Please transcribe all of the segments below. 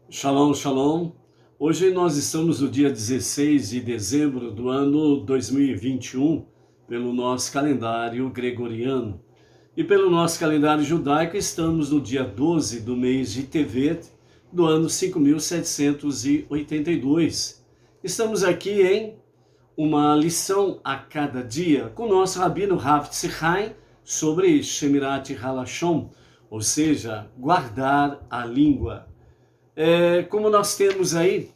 Shalom, shalom. Hoje nós estamos no dia 16 de dezembro do ano 2021, pelo nosso calendário gregoriano. E pelo nosso calendário judaico estamos no dia 12 do mês de Tevet, do ano 5782. Estamos aqui em uma lição a cada dia com o nosso rabino Rav Tzchaim sobre Shemirat Halashon, ou seja, guardar a língua. Como nós temos aí,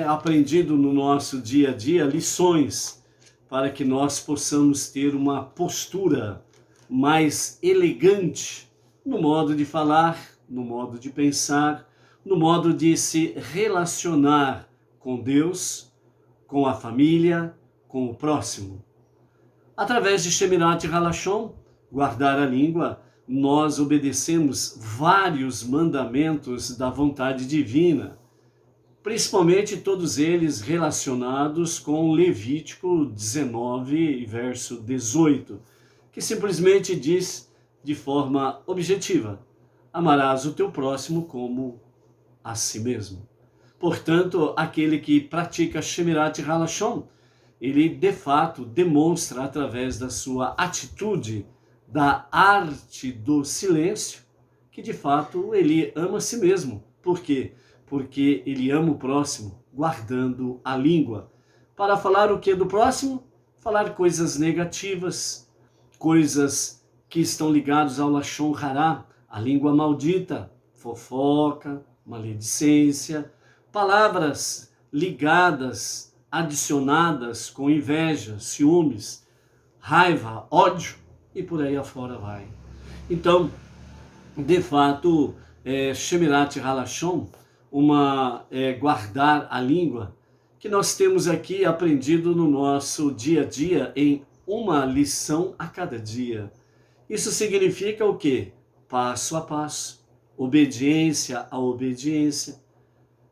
aprendido no nosso dia a dia lições para que nós possamos ter uma postura mais elegante no modo de falar, no modo de pensar, no modo de se relacionar com Deus, com a família, com o próximo. Através de Shemirat Halashon, guardar a língua, nós obedecemos vários mandamentos da vontade divina, principalmente todos eles relacionados com Levítico 19, verso 18, que simplesmente diz de forma objetiva: amarás o teu próximo como a si mesmo. Portanto, aquele que pratica Shemirat Halashon, ele de fato demonstra através da sua atitude, da arte do silêncio, que de fato ele ama a si mesmo. Por quê? Porque ele ama o próximo, guardando a língua. Para falar o que do próximo? Falar coisas negativas, coisas que estão ligadas ao Lashon Hará, a língua maldita, fofoca, maledicência, palavras ligadas, adicionadas com inveja, ciúmes, raiva, ódio, e por aí afora vai. Então, de fato, Shemirat Halashon, guardar a língua, que nós temos aqui aprendido no nosso dia a dia em uma lição a cada dia. Isso significa o quê? Passo a passo, obediência a obediência,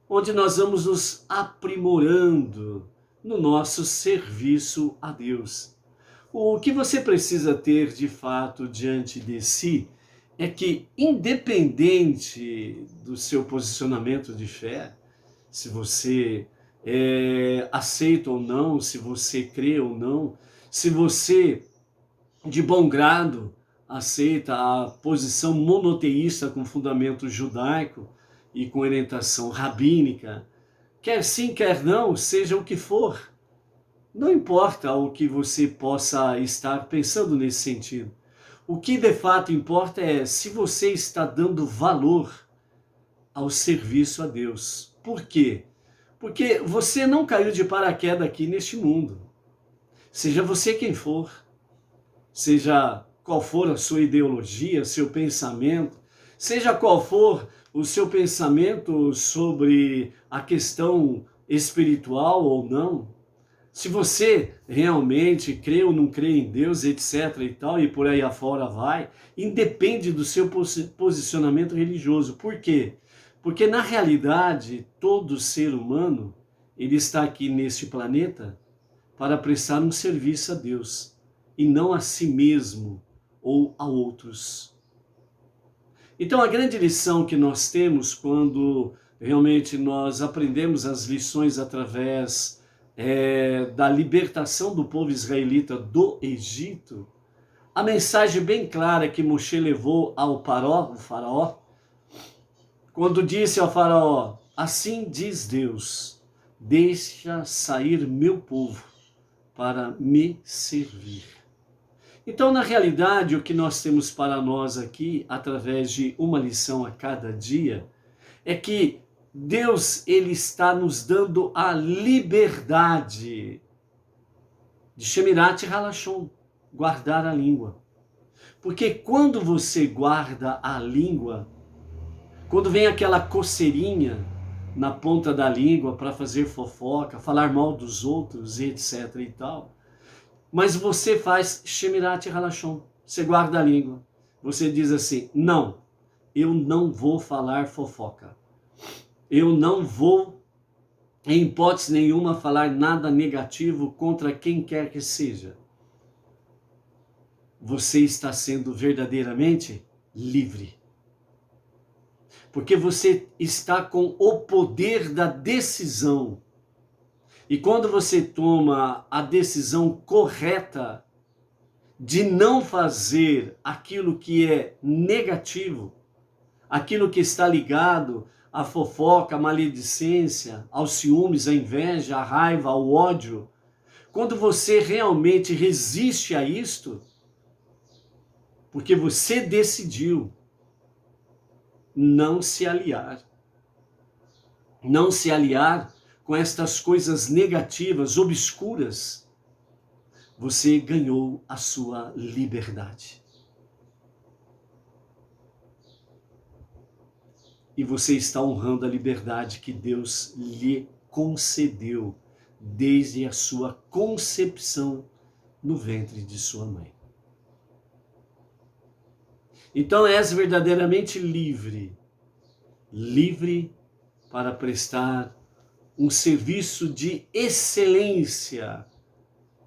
onde nós vamos nos aprimorando no nosso serviço a Deus. O que você precisa ter de fato diante de si é que, independente do seu posicionamento de fé, se você aceita ou não, se você crê ou não, se você de bom grado aceita a posição monoteísta com fundamento judaico e com orientação rabínica, quer sim, quer não, seja o que for, não importa o que você possa estar pensando nesse sentido. O que de fato importa é se você está dando valor ao serviço a Deus. Por quê? Porque você não caiu de paraquedas aqui neste mundo. Seja você quem for, seja qual for a sua ideologia, seu pensamento, seja qual for o seu pensamento sobre a questão espiritual ou não, se você realmente crê ou não crê em Deus, etc e tal, e por aí afora vai, independe do seu posicionamento religioso. Por quê? Porque na realidade, todo ser humano, ele está aqui neste planeta para prestar um serviço a Deus, e não a si mesmo ou a outros. Então a grande lição que nós temos quando realmente nós aprendemos as lições através da libertação do povo israelita do Egito, a mensagem bem clara que Moshe levou ao o faraó, quando disse ao faraó: assim diz Deus, deixa sair meu povo para me servir. Então, na realidade, o que nós temos para nós aqui, através de uma lição a cada dia, é que Deus, ele está nos dando a liberdade de Shemirat Halashon, guardar a língua. Porque quando você guarda a língua, quando vem aquela coceirinha na ponta da língua para fazer fofoca, falar mal dos outros, etc e tal, mas você faz Shemirat Halashon, você guarda a língua, você diz assim: não, eu não vou falar fofoca. Eu não vou, em hipótese nenhuma, falar nada negativo contra quem quer que seja. Você está sendo verdadeiramente livre. Porque você está com o poder da decisão. E quando você toma a decisão correta de não fazer aquilo que é negativo, aquilo que está ligado à fofoca, à maledicência, aos ciúmes, à inveja, à raiva, ao ódio, quando você realmente resiste a isto, porque você decidiu não se aliar com estas coisas negativas, obscuras, você ganhou a sua liberdade. E você está honrando a liberdade que Deus lhe concedeu desde a sua concepção no ventre de sua mãe. Então és verdadeiramente livre, livre para prestar um serviço de excelência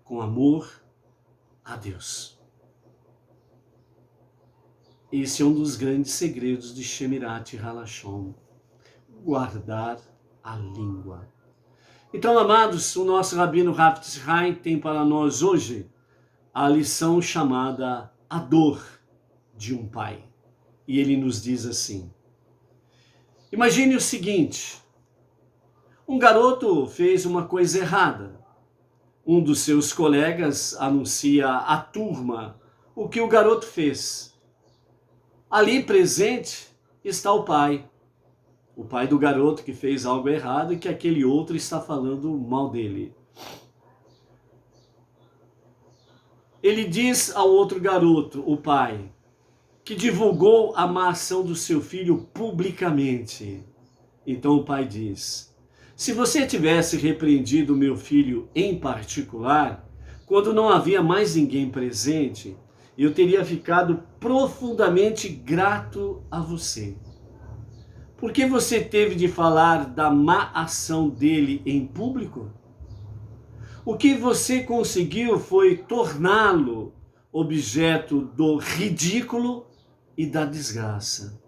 com amor a Deus. Esse é um dos grandes segredos de Shemirat Halashon, guardar a língua. Então, amados, o nosso Rabino Rav Tzvi Haim tem para nós hoje a lição chamada A Dor de um Pai. E ele nos diz assim: imagine o seguinte, um garoto fez uma coisa errada. Um dos seus colegas anuncia à turma o que o garoto fez. Ali presente está o pai do garoto que fez algo errado e que aquele outro está falando mal dele. Ele diz ao outro garoto, o pai, que divulgou a má ação do seu filho publicamente. Então o pai diz: se você tivesse repreendido meu filho em particular, quando não havia mais ninguém presente, eu teria ficado profundamente grato a você. Por que você teve de falar da má ação dele em público? O que você conseguiu foi torná-lo objeto do ridículo e da desgraça.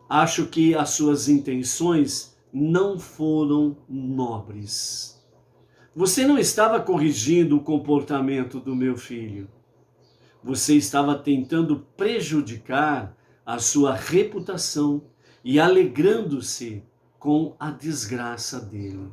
Acho que as suas intenções não foram nobres. Você não estava corrigindo o comportamento do meu filho. Você estava tentando prejudicar a sua reputação e alegrando-se com a desgraça dele.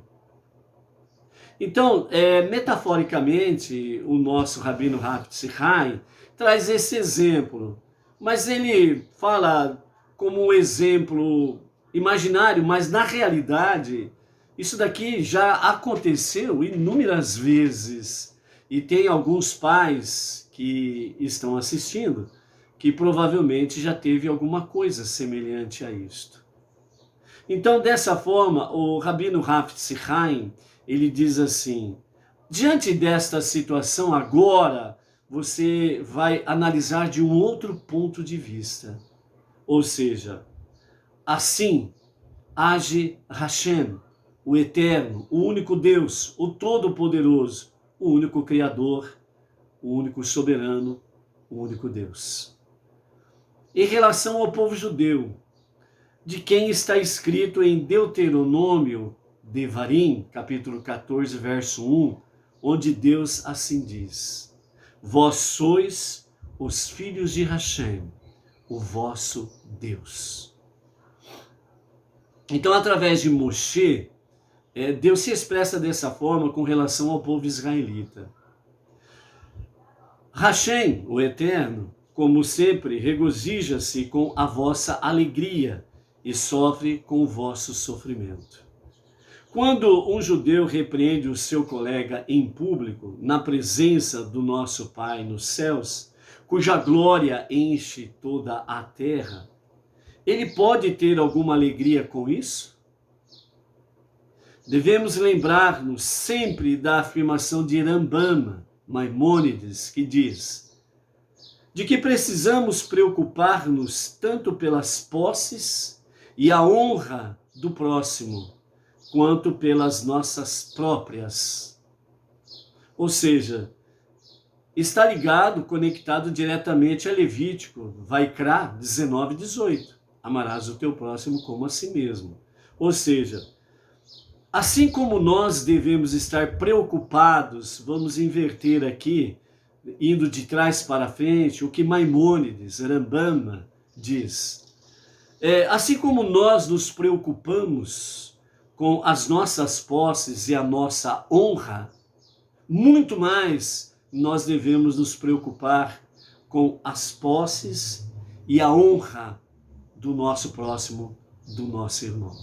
Então, metaforicamente, o nosso Rabino Rav Tzvi Haim traz esse exemplo, mas ele fala como um exemplo imaginário, mas na realidade, isso daqui já aconteceu inúmeras vezes. E tem alguns pais que estão assistindo que provavelmente já teve alguma coisa semelhante a isto. Então, dessa forma, o Rabino Rav Tzvi Haim, ele diz assim: diante desta situação agora, você vai analisar de um outro ponto de vista. Ou seja, assim age Hashem, o Eterno, o único Deus, o Todo-Poderoso, o único Criador, o único Soberano, o único Deus. Em relação ao povo judeu, de quem está escrito em Deuteronômio, Devarim, capítulo 14, verso 1, onde Deus assim diz: vós sois os filhos de Hashem, o vosso Deus. Então, através de Moshe, Deus se expressa dessa forma com relação ao povo israelita. Hashem, o Eterno, como sempre, regozija-se com a vossa alegria e sofre com o vosso sofrimento. Quando um judeu repreende o seu colega em público, na presença do nosso Pai nos céus, cuja glória enche toda a terra, ele pode ter alguma alegria com isso? Devemos lembrar-nos sempre da afirmação de Rambam, Maimônides, que diz de que precisamos preocupar-nos tanto pelas posses e a honra do próximo, quanto pelas nossas próprias. Ou seja, está ligado, conectado diretamente a Levítico, Vaikra 19:18. amarás o teu próximo como a si mesmo. Ou seja, assim como nós devemos estar preocupados, vamos inverter aqui, indo de trás para frente, o que Maimônides, Rambam, diz. Assim como nós nos preocupamos com as nossas posses e a nossa honra, muito mais nós devemos nos preocupar com as posses e a honra do nosso próximo, do nosso irmão.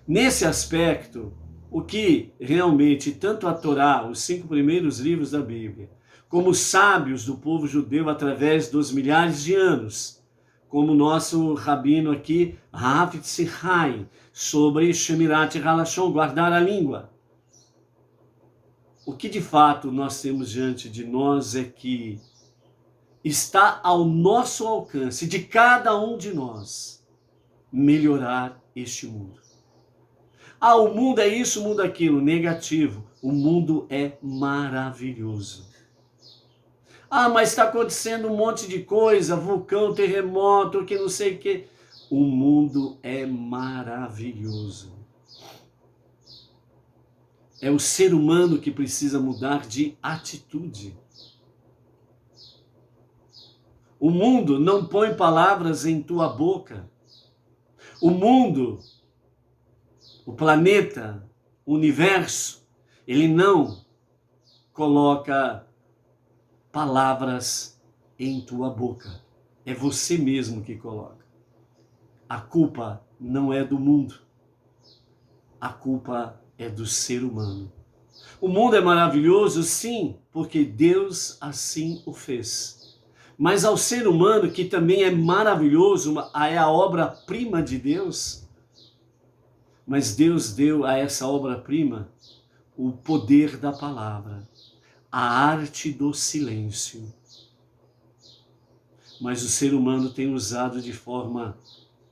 Nesse aspecto, o que realmente tanto a Torá, os 5 primeiros livros da Bíblia, como os sábios do povo judeu através dos milhares de anos, como o nosso rabino aqui, Rav Tzihai, sobre Shemirat Halashon, guardar a língua. O que de fato nós temos diante de nós é que está ao nosso alcance, de cada um de nós, melhorar este mundo. O mundo é isso, o mundo é aquilo, negativo. O mundo é maravilhoso. Mas está acontecendo um monte de coisa, vulcão, terremoto, que não sei o que. O mundo é maravilhoso. É o ser humano que precisa mudar de atitude. O mundo não põe palavras em tua boca. O mundo, o planeta, o universo, ele não coloca palavras em tua boca. É você mesmo que coloca. A culpa não é do mundo. A culpa é do ser humano. O mundo é maravilhoso, sim, porque Deus assim o fez. Mas ao ser humano, que também é maravilhoso, é a obra-prima de Deus, mas Deus deu a essa obra-prima o poder da palavra, a arte do silêncio. Mas o ser humano tem usado de forma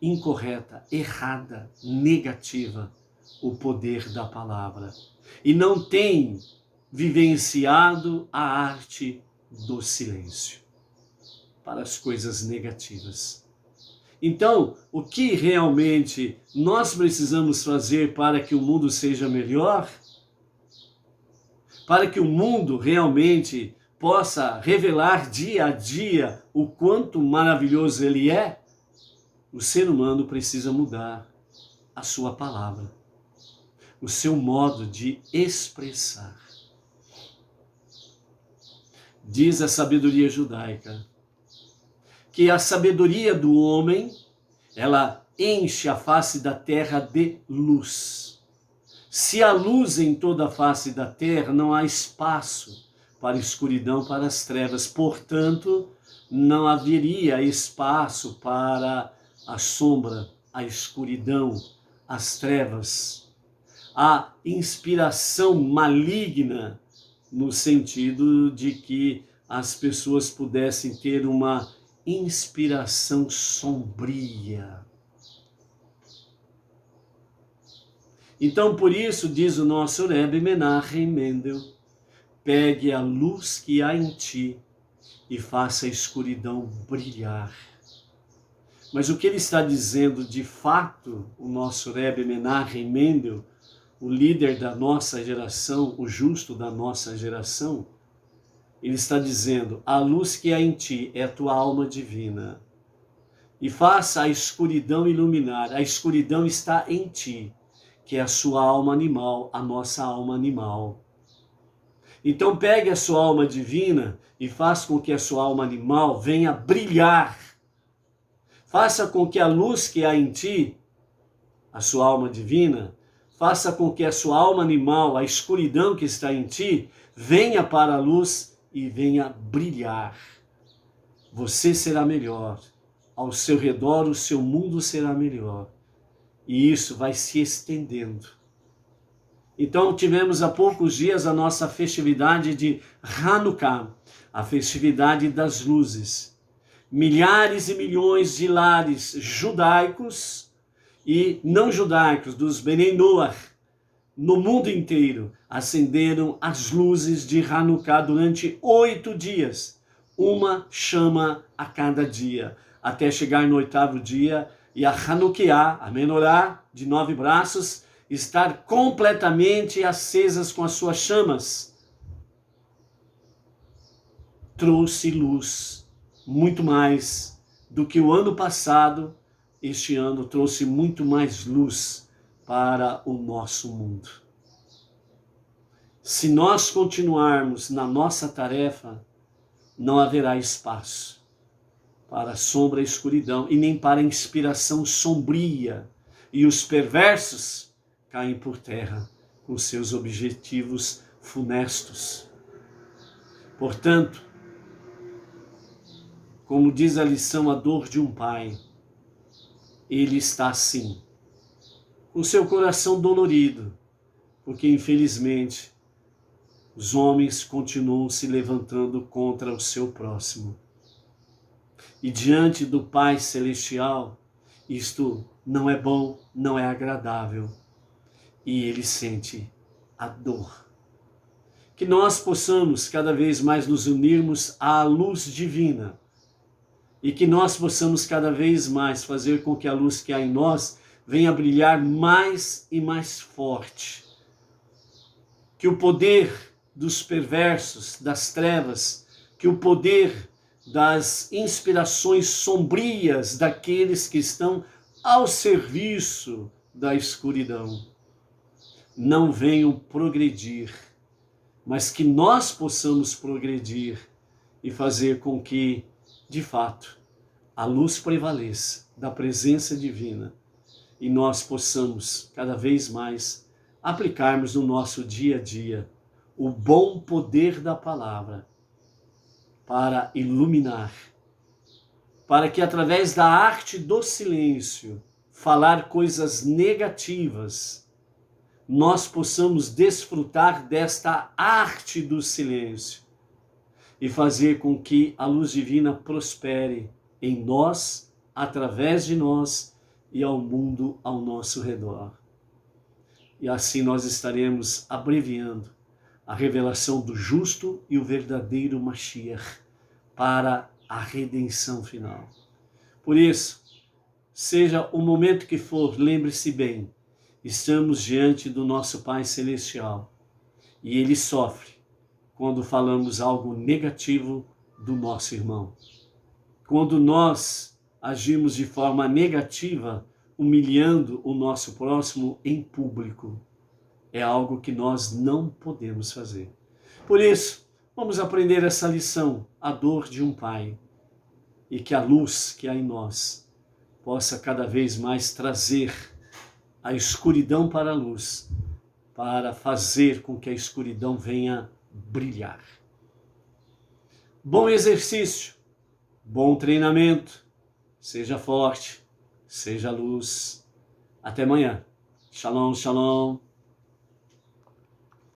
incorreta, errada, negativa, o poder da palavra. E não tem vivenciado a arte do silêncio para as coisas negativas. Então, o que realmente nós precisamos fazer para que o mundo seja melhor? Para que o mundo realmente possa revelar dia a dia o quanto maravilhoso ele é? O ser humano precisa mudar a sua palavra, o seu modo de expressar. Diz a sabedoria judaica que a sabedoria do homem, ela enche a face da terra de luz. Se há luz em toda a face da terra, não há espaço para a escuridão, para as trevas. Portanto, não haveria espaço para a sombra, a escuridão, as trevas. A inspiração maligna, no sentido de que as pessoas pudessem ter uma inspiração sombria. Então, por isso, diz o nosso Rebbe Menachem Mendel, pegue a luz que há em ti e faça a escuridão brilhar. Mas o que ele está dizendo de fato, o nosso Rebbe Menachem Mendel, o líder da nossa geração, o justo da nossa geração, ele está dizendo, a luz que há em ti é a tua alma divina. E faça a escuridão iluminar. A escuridão está em ti, que é a sua alma animal, a nossa alma animal. Então pegue a sua alma divina e faça com que a sua alma animal venha brilhar. Faça com que a luz que há em ti, a sua alma divina, faça com que a sua alma animal, a escuridão que está em ti, venha para a luz e venha brilhar. Você será melhor. Ao seu redor, o seu mundo será melhor. E isso vai se estendendo. Então, tivemos há poucos dias a nossa festividade de Hanukkah, a festividade das luzes. Milhares e milhões de lares judaicos e não judaicos, dos Benei Noach, no mundo inteiro, acenderam as luzes de Hanukkah durante 8 dias, uma chama a cada dia. até chegar no 8º dia e a Hanukkah, a menorá de 9 braços, estar completamente acesas com as suas chamas. Trouxe luz, muito mais do que o ano passado. Este ano trouxe muito mais luz para o nosso mundo. Se nós continuarmos na nossa tarefa, não haverá espaço para a sombra e a escuridão e nem para a inspiração sombria. E os perversos caem por terra com seus objetivos funestos. Portanto, como diz a lição, a dor de um pai, ele está assim, com seu coração dolorido, porque infelizmente os homens continuam se levantando contra o seu próximo. E diante do Pai Celestial, isto não é bom, não é agradável. E ele sente a dor. Que nós possamos cada vez mais nos unirmos à luz divina. E que nós possamos cada vez mais fazer com que a luz que há em nós venha brilhar mais e mais forte. Que o poder dos perversos, das trevas, que o poder das inspirações sombrias daqueles que estão ao serviço da escuridão não venham progredir, mas que nós possamos progredir e fazer com que, de fato, a luz prevaleça da presença divina e nós possamos cada vez mais aplicarmos no nosso dia a dia o bom poder da palavra para iluminar, para que através da arte do silêncio, falar coisas negativas, nós possamos desfrutar desta arte do silêncio e fazer com que a luz divina prospere em nós, através de nós e ao mundo ao nosso redor. E assim nós estaremos abreviando a revelação do justo e o verdadeiro Mashiach para a redenção final. Por isso, seja o momento que for, lembre-se bem, estamos diante do nosso Pai Celestial e Ele sofre quando falamos algo negativo do nosso irmão. Quando nós agimos de forma negativa, humilhando o nosso próximo em público, é algo que nós não podemos fazer. Por isso, vamos aprender essa lição, a dor de um pai, e que a luz que há em nós possa cada vez mais trazer a escuridão para a luz, para fazer com que a escuridão venha brilhar. Bom exercício, bom treinamento, seja forte, seja luz. Até amanhã. Shalom, shalom.